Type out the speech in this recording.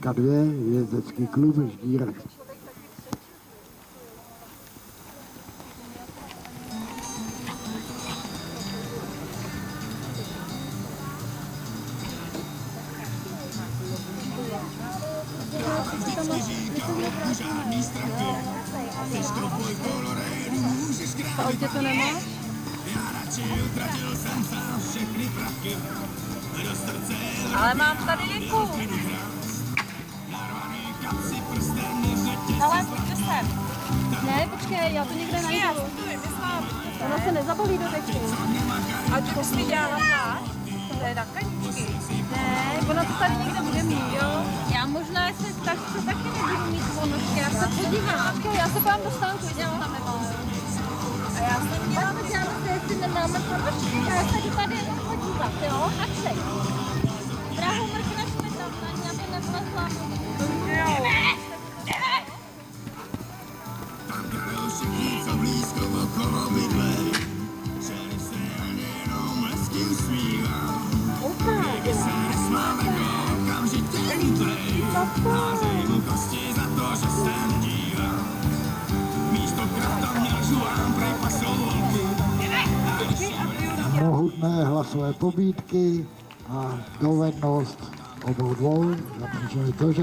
2, jezdecký klub Ždírek. V autě to nemáš? Ale mám tady Niku. Ale pojďte sem. Ne, počkej, já to někde najdu. Ona se nezabalí do deky. A to jsi dělala tak? To je na kaničky. Ne, ona to tady někde bude mít. Jo, já možná se taky nebudu mít ponožky, já se podívám. Počkej, já se pám do stánku, jestli to tam nemá. A já jsem měla Děláme se, jestli nemáme ponožky, já se jdu tady jenom podívat, jo? Načej. Drahu, mrkneš mi tam na ní, aby nevlezla. Mohutné hlasové pobídky a dovednost obou dvou zapříčinili to, že